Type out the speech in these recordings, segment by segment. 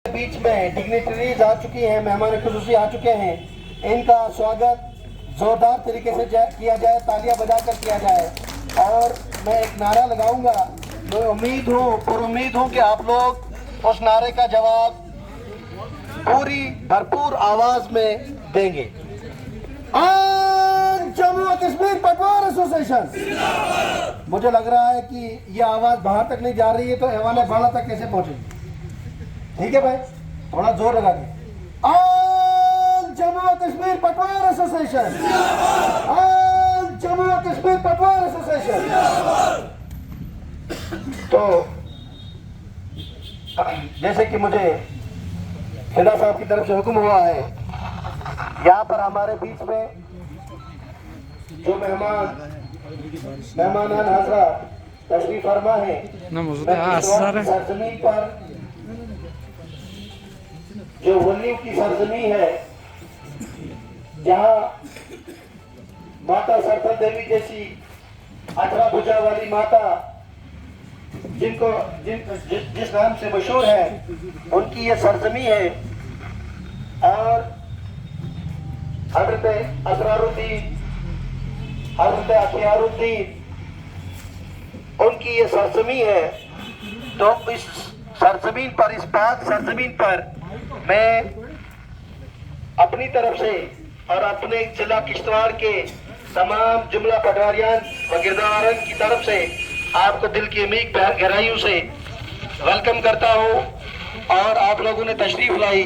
बीच में डिग्निटरीज आ चुकी हैं, मेहमान खुसूसी आ चुके हैं। इनका स्वागत जोरदार तरीके से किया जाए, तालियां बजाकर किया जाए। और मैं एक नारा लगाऊंगा, मैं उम्मीद हूँ कि आप लोग उस नारे का जवाब पूरी भरपूर आवाज में देंगे। जम्मू और कश्मीर पटवार एसोसिएशन। मुझे लग रहा है कि ये आवाज बाहर तक नहीं जा रही है, तो हवाले बाला तक कैसे पहुंचेगी? ठीक है भाई, थोड़ा जोर लगा के। जम्मू और कश्मीर पटवार एसोसिएशन, जम्मू और कश्मीर पटवार एसोसिएशन। तो जैसे कि मुझे खेड़ा साहब की तरफ से हुक्म हुआ है, यहाँ पर हमारे बीच में जो मेहमान हजरत तशरीफ फरमा है, सरजमीन पर जो वलियों की सरजमीन है, जहाँ माता सरफल देवी जैसी 18 भुजा वाली माता जिस नाम से मशहूर है, उनकी ये सरजमी है। और हजरत असरारुद्दीन, हजरत अखियारुद्दीन, उनकी ये सरजमी है। तो इस सरजमीन पर, इस पाक सरजमीन पर मैं अपनी तरफ से और अपने जिला किश्तवाड़ के तमाम जुमला पटवारियान व गिरदारन की तरफ से आपको दिल की अमीर गहराइयों से वेलकम करता हूँ। और आप लोगों ने तशरीफ लाई,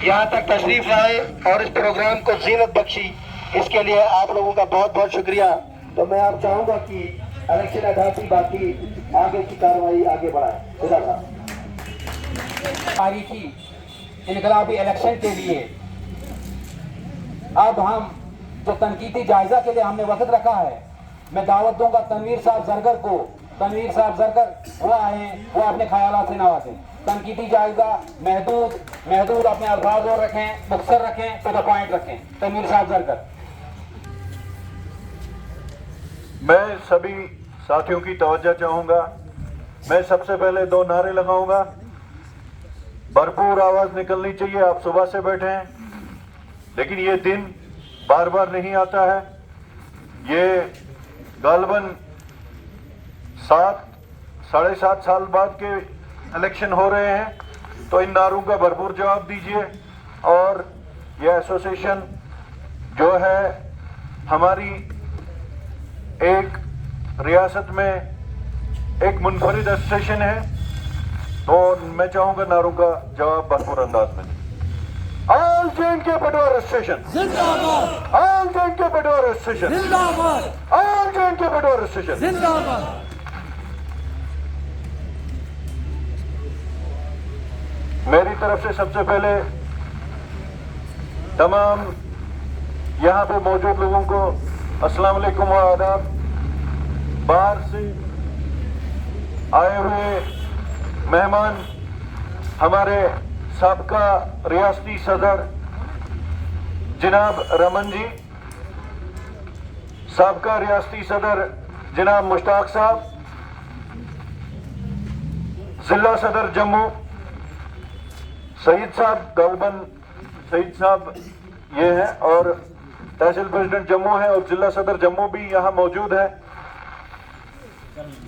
यहाँ तक तशरीफ लाए और इस प्रोग्राम को जीनत बख्शी, इसके लिए आप लोगों का बहुत बहुत शुक्रिया। तो मैं आप चाहूंगा कि इलेक्शन अथॉरिटी बाकी आगे की कार्रवाई आगे बढ़ाए। खुदा तारीखी इनकलाबी इलेक्शन के लिए अब हम जो तनकीदी जायजा के लिए हमने वक्त रखा है, मैं दावत दूंगा तनवीर साहब जरगर को। तनवीर साहब जरगर वो आए, वो अपने ख्यालात से नवाजें। तनकीदी जायजा महदूद अपने अल्फाज और रखें, मुख्तर रखें, तो पॉइंट रखें। तनवीर साहब जरगर। मैं सभी साथियों की तवज्जो चाहूंगा। मैं सबसे पहले 2 नारे लगाऊंगा, भरपूर आवाज निकलनी चाहिए। आप सुबह से बैठे हैं, लेकिन ये दिन बार बार नहीं आता है। ये गालबन 7-7.5 साल बाद के इलेक्शन हो रहे हैं, तो इन नारों का भरपूर जवाब दीजिए। और यह एसोसिएशन जो है हमारी एक रियासत में एक मुनफरिद एसोसिएशन है, तो मैं चाहूंगा नारों का जवाब भरपूर अंदाज में। ऑल J&K पटवार एसोसिएशन जिंदाबाद, ऑल J&K पटवार एसोसिएशन जिंदाबाद, ऑल J&K पटवार एसोसिएशन जिंदाबाद। मेरी तरफ से सबसे पहले तमाम यहाँ पे मौजूद लोगों को अस्सलाम वालेकुम व आदाब। बाहर से आए हुए मेहमान, हमारे साबका रियासती सदर जनाब रमन जी, साबका रियासती सदर जनाब मुश्ताक साहब, जिला सदर जम्मू सईद साहब, गालबन सईद साहब ये हैं, और तहसील प्रेसिडेंट जम्मू है, और जिला सदर जम्मू भी यहाँ मौजूद है।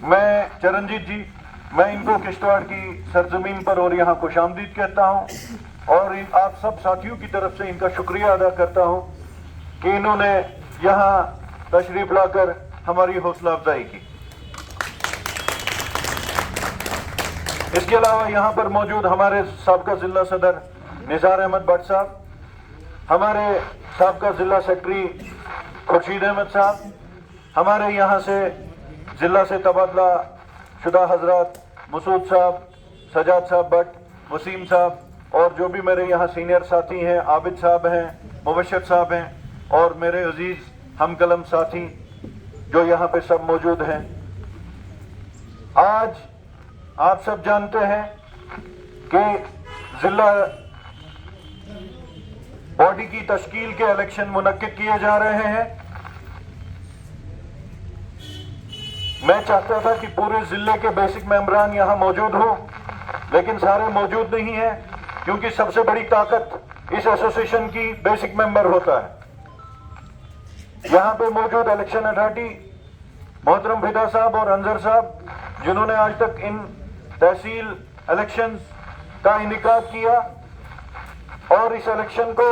मैं चरणजीत जी, मैं इनको किश्तवाड़ की सरजमीन पर और यहाँ खुशामदीद कहता हूँ, और आप सब साथियों की तरफ से इनका शुक्रिया अदा करता हूँ कि इन्होंने यहाँ तशरीफ लाकर हमारी हौसला अफजाई की। इसके अलावा यहाँ पर मौजूद हमारे साबका जिला सदर निसार अहमद भट्ट साहब, हमारे साबका जिला सेक्रेटरी खुर्शीद अहमद साहब, हमारे यहाँ से जिला से तबादला शुदा हजरात मसूद साहब, सजाद साहब भट्ट, वसीम साहब, और जो भी मेरे यहाँ सीनियर साथी हैं, आबिद साहब हैं, मुबशर साहब हैं, और मेरे अजीज हमकलम साथी जो यहाँ पे सब मौजूद हैं। आज आप सब जानते हैं कि जिला बॉडी की तश्कील के इलेक्शन मुनक्किद किए जा रहे हैं। मैं चाहता था कि पूरे जिले के बेसिक मेंबरान यहाँ मौजूद हो, लेकिन सारे मौजूद नहीं हैं। क्योंकि सबसे बड़ी ताकत इस एसोसिएशन की बेसिक मेंबर होता है। यहाँ पे मौजूद इलेक्शन अथॉरिटी मोहतरम फिदा साहब और अंजर साहब, जिन्होंने आज तक इन तहसील इलेक्शंस का इनेकाद किया और इस इलेक्शन को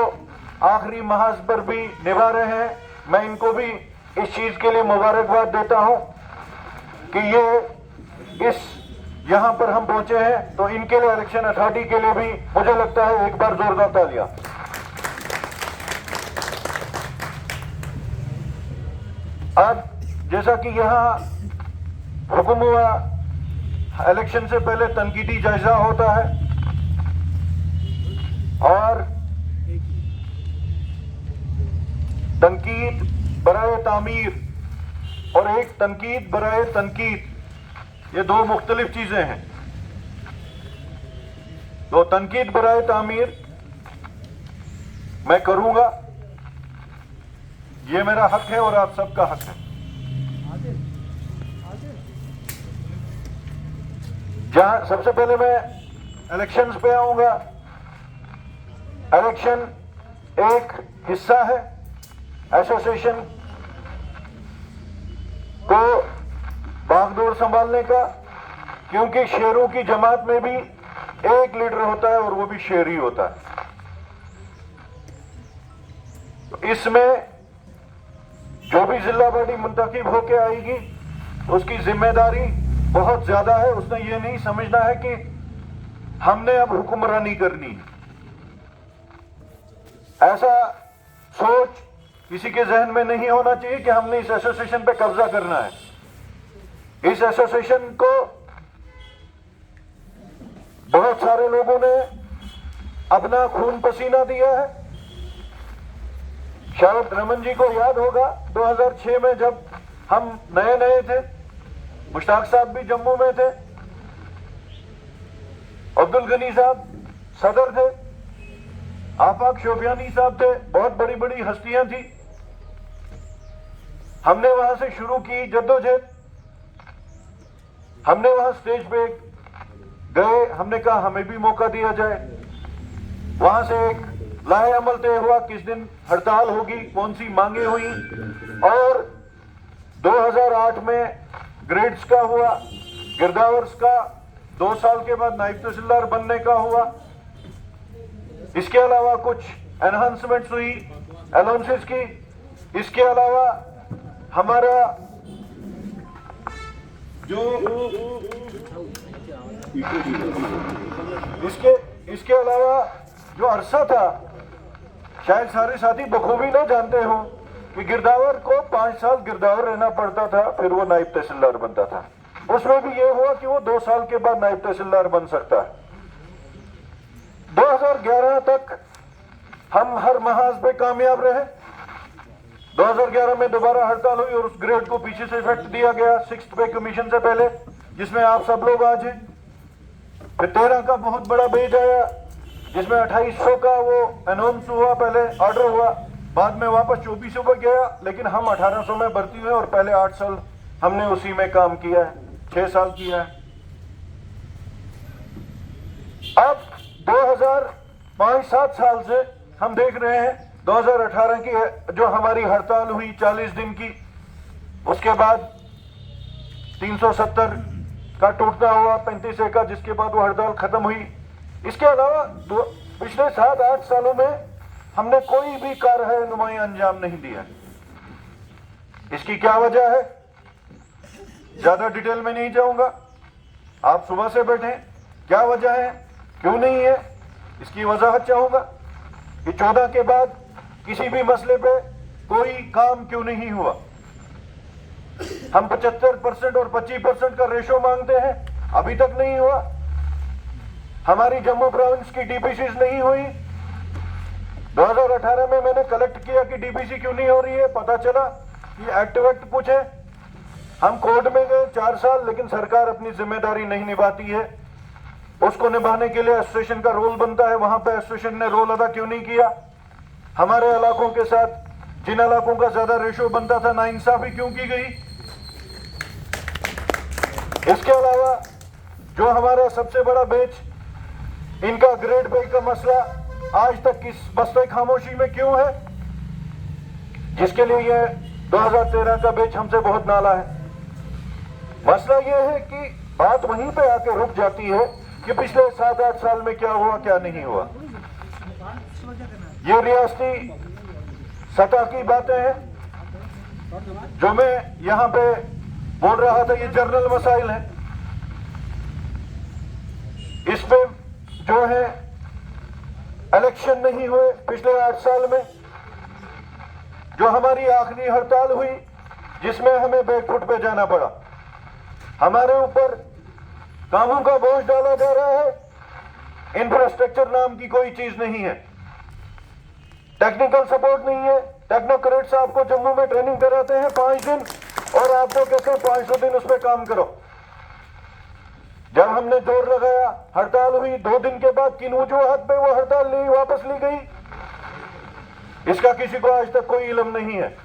आखिरी महाज पर भी निभा रहे हैं, मैं इनको भी इस चीज के लिए मुबारकबाद देता हूं कि ये इस यहां पर हम पहुंचे हैं, तो इनके लिए इलेक्शन अथॉरिटी के लिए भी मुझे लगता है एक बार जोरदार तालियां। आज जैसा कि यहां हुक्म हुआ, इलेक्शन से पहले तनकीदी जायजा होता है और तनकीद बराए तामीर और एक तनकीद बराए तनकीद, ये दो मुख्तलिफ चीजें हैं। तो तनकीद बराए तामीर मैं करूंगा, ये मेरा हक है और आप सबका हक है। जहां सबसे पहले मैं इलेक्शंस पे आऊंगा। इलेक्शन एक हिस्सा है एसोसिएशन को बागडोर संभालने का, क्योंकि शेरों की जमात में भी एक लीडर होता है और वो भी शेर ही होता है। तो इसमें जो भी जिला बॉडी मुंतखब होके आएगी उसकी जिम्मेदारी बहुत ज्यादा है। उसने ये नहीं समझना है कि हमने अब हुक्मरानी करनी, ऐसा सोच किसी के जहन में नहीं होना चाहिए कि हमने इस एसोसिएशन पे कब्जा करना है। इस एसोसिएशन को बहुत सारे लोगों ने अपना खून पसीना दिया है। शायद रमन जी को याद होगा 2006 में जब हम नए नए थे, मुश्ताक साहब भी जम्मू में थे, अब्दुल गनी साहब सदर थे, आफाक शोबियानी साहब थे, बहुत बड़ी बड़ी हस्तियां थी। हमने वहां से शुरू की जद्दोजहद। हमने वहां स्टेज पे गए, हमने कहा हमें भी मौका दिया जाए। वहां से एक लाहे अमल तय हुआ, किस दिन हड़ताल होगी, कौन सी मांगे हुई, और 2008 में ग्रेड्स का हुआ, गिरदावर्स का 2 साल के बाद नायब तहसीलदार बनने का हुआ। इसके अलावा कुछ एनहांसमेंट्स हुई अलाउंसेस की। इसके अलावा हमारा जो इसके अलावा जो अरसा था, शायद सारे साथी बखूबी ना जानते हो कि गिरदावर को 5 साल गिरदावर रहना पड़ता था, फिर वो नायब तहसीलदार बनता था। उसमें भी ये हुआ कि वो 2 साल के बाद नायब तहसीलदार बन सकता है। 2011 तक हम हर महाज पे कामयाब रहे। 2011 में दोबारा हड़ताल हुई और उस ग्रेड को पीछे से इफेक्ट दिया गया 6th पे कमीशन से पहले, जिसमें आप सब लोग आज हैं। फिर 13 का बहुत बड़ा बेज आया, जिसमें 2800 का वो अनाउंस हुआ, पहले ऑर्डर हुआ, बाद में वापस 2400 पर गया, लेकिन हम 1800 में भर्ती हुए और पहले 8 साल हमने उसी में काम किया है, 6 साल किया है। अब 2005-7 साल से हम देख रहे हैं 2018 की जो हमारी हड़ताल हुई 40 दिन की, उसके बाद 370 का टूटना हुआ 35 का, जिसके बाद वो हड़ताल खत्म हुई। इसके अलावा पिछले 7-8 सालों में हमने कोई भी कार्य नुमाई अंजाम नहीं दिया। इसकी क्या वजह है, ज्यादा डिटेल में नहीं जाऊंगा, आप सुबह से बैठे, क्या वजह है, क्यों नहीं है, इसकी वजाहत चाहूंगा कि 14 के बाद किसी भी मसले पे कोई काम क्यों नहीं हुआ। हम 75% और 25% का रेशो मांगते हैं, अभी तक नहीं हुआ। हमारी जम्मू प्रोविंस की डीपीसीज नहीं हुई। 2018 में मैंने कलेक्ट किया कि डीपीसी क्यों नहीं हो रही है, पता चला कि एक्ट पूछे। हम कोर्ट में गए 4 साल, लेकिन सरकार अपनी जिम्मेदारी नहीं निभाती है। उसको निभाने के लिए एसोसिएशन का रोल बनता है, वहां पे एसोसिएशन ने रोल अदा क्यों नहीं किया। हमारे इलाकों के साथ जिन इलाकों का ज्यादा रेशो बनता था, नाइंसाफी क्यों की गई। इसके अलावा जो हमारा सबसे बड़ा बेच इनका ग्रेड पे का मसला आज तक किस बस्ते खामोशी में क्यों है, जिसके लिए ये 2013 का बेच हमसे बहुत नाला है। मसला ये है कि बात वहीं पे आके रुक जाती है कि पिछले 7-8 साल में क्या हुआ क्या नहीं हुआ। ये रियासती सतह की बातें हैं जो मैं यहां पे बोल रहा था, ये जनरल मसाइल हैं। इस पे जो है इलेक्शन नहीं हुए पिछले 8 साल में, जो हमारी आखिरी हड़ताल हुई जिसमें हमें बैकफुट पे जाना पड़ा, हमारे ऊपर कामों का बोझ डाला जा रहा है। इंफ्रास्ट्रक्चर नाम की कोई चीज नहीं है, टेक्निकल सपोर्ट नहीं है। टेक्नोक्रेट्स आपको जम्मू में ट्रेनिंग कराते हैं 5 दिन और आपको कहते हैं 500 दिन उस पर काम करो। जब हमने जोर लगाया, हड़ताल हुई, 2 दिन के बाद किन वजूहात पे वो हड़ताल वापस ली गई, इसका किसी को आज तक कोई इल्म नहीं है।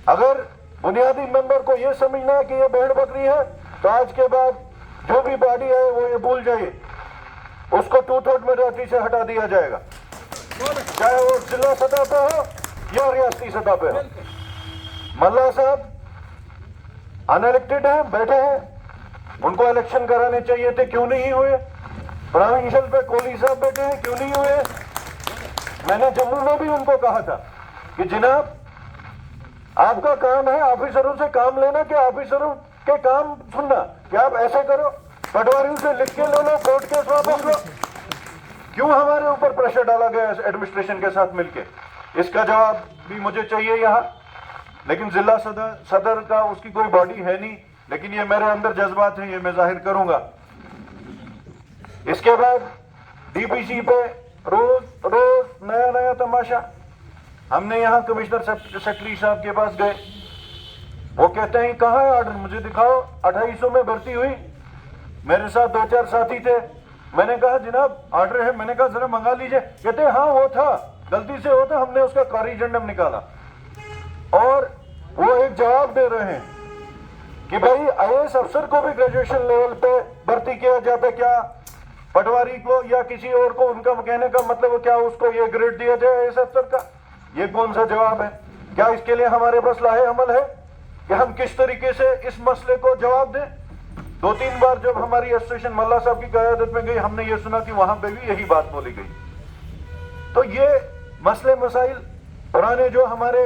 अगर बुनियादी मेंबर को यह समझना है कि ये भेड़ बकरी है, तो आज के बाद जो भी बॉडी है वो ये भूल जाइए, उसको टू-थर्ड मेजॉरिटी से हटा दिया जाएगा, चाहे वो जिला सतह पे हो या रियासती सतह पे हो। मल्ला साहब अनइलेक्टेड हैं, बैठे हैं, उनको इलेक्शन कराने चाहिए थे, क्यों नहीं हुए। प्रोविंशियल पे कोहली साहब बैठे हैं, क्यों नहीं हुए। मैंने जम्मू में भी उनको कहा था कि जनाब आपका काम है ऑफिसरों से काम लेना, कि ऑफिसरों के काम सुनना, कि आप ऐसे करो, पटवारियों से लिख के ले लो, कोर्ट केस वापस लो। क्यों हमारे ऊपर प्रेशर डाला गया एडमिनिस्ट्रेशन के साथ मिलके, इसका जवाब भी मुझे चाहिए यहाँ। लेकिन जिला सदर का उसकी कोई बॉडी है नहीं, लेकिन ये मेरे अंदर जज्बात हैं, ये मैं जाहिर करूंगा। इसके बाद डीपीसी पे रोज रोज नया नया तमाशा। हमने यहाँ कमिश्नर सेक्रेटरी साहब के पास गए, वो कहते हैं कहाँ है ऑर्डर, मुझे दिखाओ। 2800 में भर्ती हुई, मेरे साथ 2-4 साथी थे। मैंने कहा जनाब ऑर्डर है, मैंने कहा जरा मंगा लीजिए। कहते हाँ वो था, गलती से वो था, हमने उसका कॉरिजेंडम निकाला। और वो एक जवाब दे रहे हैं कि भाई आईएएस अफसर को भी ग्रेजुएशन लेवल पे भर्ती किया जाता, क्या पटवारी को या किसी और को, उनका कहने का मतलब क्या उसको ये ग्रेड दिया जाए आईएएस अफसर का। ये कौन सा जवाब है। क्या इसके लिए हमारे पास लाहे अमल है कि हम किस तरीके से इस मसले को जवाब दें। 2-3 बार जब हमारी एसोसिएशन मल्ला साहब की क़यादत में गई, हमने ये सुना कि वहां पे भी यही बात बोली गई। तो ये मसले मसाइल पुराने जो हमारे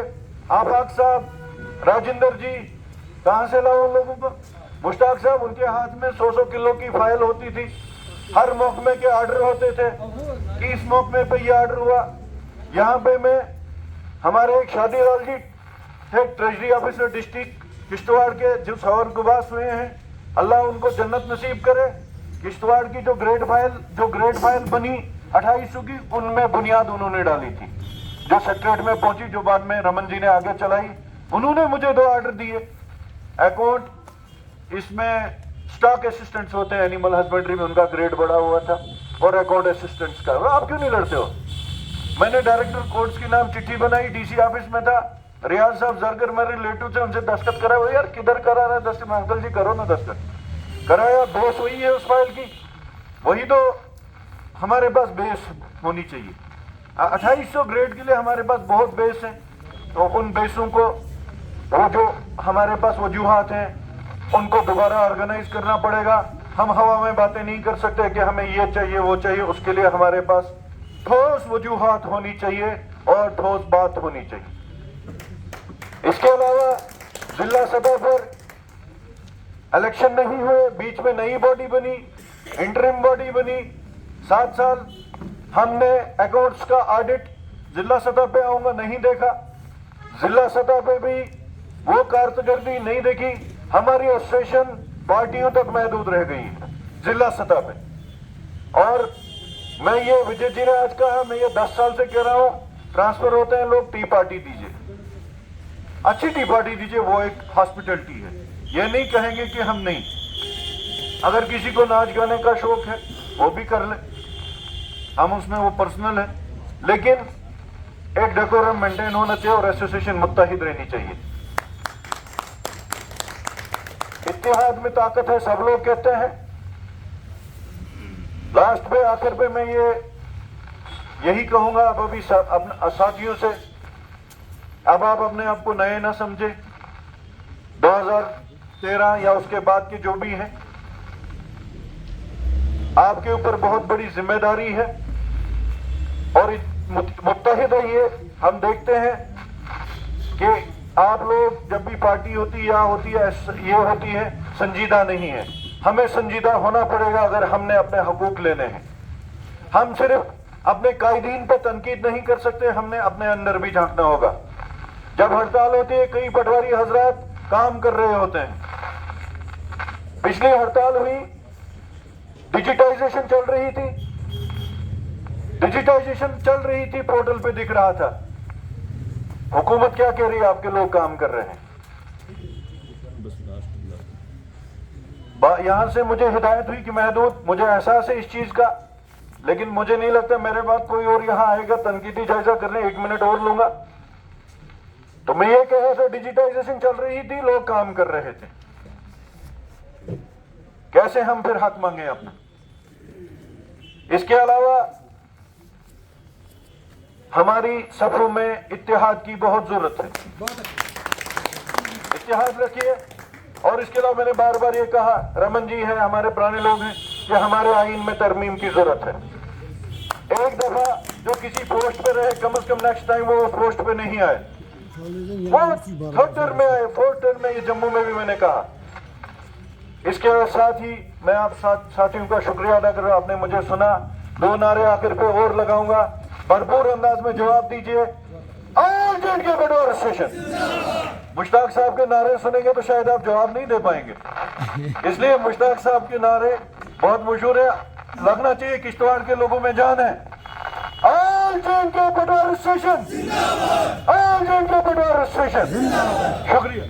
आफाक साहब, राजेंद्र जी, कहां से लाओ उन लोगों को, मुश्ताक साहब, उनके हाथ में 100-100 किलो की फाइल होती थी, हर महकमे के ऑर्डर होते थे कि इस महकमे पे ये ऑर्डर हुआ। यहाँ पे मैं हमारे एक शादी लाल जी थे, ट्रेजरी ऑफिसर डिस्ट्रिक्ट किश्तवाड़ के, जो सवर गुबास हुए हैं, अल्लाह उनको जन्नत नसीब करे। किश्तवाड़ की जो ग्रेड फाइल बनी 2800 की, उनमें बुनियाद उन्होंने डाली थी, जो सेक्रेटरीट में पहुंची, जो बाद में रमन जी ने आगे चलाई। उन्होंने मुझे 2 ऑर्डर दिए। अकाउंट, इसमें स्टॉक असिस्टेंट्स होते हैं एनिमल हस्बेंड्री में, उनका ग्रेड बढ़ा हुआ था, और अकाउंट असिस्टेंट्स का। आप क्यों नहीं लड़ते हो। मैंने डायरेक्टर कोर्ट्स की नाम चिट्ठी बनाई, डीसी ऑफिस में था, रियाज साहब जरगर मेरे रिलेटिव थे, उनसे दस्तखत करा। वो यार किधर करा रहा है दस्तखत, अंकल जी करो ना दस्तखत। कराया, बहस हुई है उस फाइल की। वही तो हमारे पास बेस होनी चाहिए। 2800 ग्रेड के लिए हमारे पास बहुत बेस है, तो उन बेसों को, वो जो हमारे पास वजूहात हैं, उनको दोबारा ऑर्गेनाइज करना पड़ेगा। हम हवा में बातें नहीं कर सकते कि हमें ये चाहिए वो चाहिए। उसके लिए हमारे पास ठोस वजूहात होनी चाहिए और ठोस बात होनी चाहिए। इसके अलावा जिला सतह पर इलेक्शन नहीं हुए, बीच में नई बॉडी बनी, इंटरिम बॉडी बनी। 7 साल हमने अकाउंट्स का ऑडिट जिला सतह पे आऊंगा नहीं देखा, जिला सतह पे भी वो कारकर्दगी नहीं देखी। हमारी एसोसिएशन पार्टियों तक महदूद रह गई है जिला सतह पे। और मैं ये विजय जी ने आज कहा, मैं ये 10 साल से कह रहा हूं, ट्रांसफर होते हैं लोग, टी पार्टी दीजिए, अच्छी टी पार्टी दीजिए, वो एक हॉस्पिटलिटी है। ये नहीं कहेंगे कि हम नहीं। अगर किसी को नाच गाने का शौक है वो भी कर ले, हम उसमें, वो पर्सनल है, लेकिन एक डेकोरम मेंटेन होना चाहिए और एसोसिएशन मुत्तहिद रहनी चाहिए। इत्तेहाद में ताकत है, सब लोग कहते हैं, लास्ट पे आखिर पे मैं यही कहूंगा अब अभी अपने साथियों से, अब आप अपने आप को नए ना समझे। 2013 या उसके बाद के जो भी हैं, आपके ऊपर बहुत बड़ी जिम्मेदारी है और मुत्तहिद रहिए। हम देखते हैं कि आप लोग जब भी पार्टी होती है, यहाँ होती है, ये होती है, संजीदा नहीं है। हमें संजीदा होना पड़ेगा अगर हमने अपने हकूक लेने हैं। हम सिर्फ अपने कायदीन पर तनकीद नहीं कर सकते, हमने अपने अंदर भी झांकना होगा। जब हड़ताल होती है, कई पटवारी हजरात काम कर रहे होते हैं। पिछली हड़ताल हुई, डिजिटाइजेशन चल रही थी, डिजिटाइजेशन चल रही थी, पोर्टल पे दिख रहा था। हुकूमत क्या कह रही है? आपके लोग काम कर रहे हैं। यहां से मुझे हिदायत हुई कि महदूद, मुझे एहसास है इस चीज का, लेकिन मुझे नहीं लगता मेरे बाद कोई और यहां आएगा तनकीदी जायजा करने। 1 मिनट और लूंगा। तो मैं ये कह रहा था, डिजिटाइजेशन चल रही थी, लोग काम कर रहे थे, कैसे हम फिर हक मांगे अपना? इसके अलावा हमारी सफों में इत्तेहाद की बहुत जरूरत है। इत्तेहाद रखिए। और इसके अलावा मैंने बार बार ये कहा, रमन जी है, हमारे पुराने लोग हैं, कि हमारे आईन में तरमीम की जरूरत है। एक दफा जो किसी पोस्ट पे रहे, कम से कम नेक्स्ट टाइम वो उस पोस्ट पे नहीं आए। वो 3rd टर्म में आए, 4th टर्म में, ये जम्मू में भी मैंने कहा। इसके साथ ही मैं आप साथियों का शुक्रिया अदा कर रहा हूं, आपने मुझे सुना। 2 नारे आखिर पे और लगाऊंगा, भरपूर अंदाज में जवाब दीजिए। ऑल J&K बेटवा रजिस्ट्रेशन। मुश्ताक साहब के नारे सुनेंगे तो शायद आप जवाब नहीं दे पाएंगे, इसलिए मुश्ताक साहब के नारे बहुत मशहूर है, लगना चाहिए किश्तवाड़ के लोगों में जान है। ऑल J&K बेटवा रजिस्ट्रेशन, ऑल J&K बेटवा रजिस्ट्रेशन। शुक्रिया।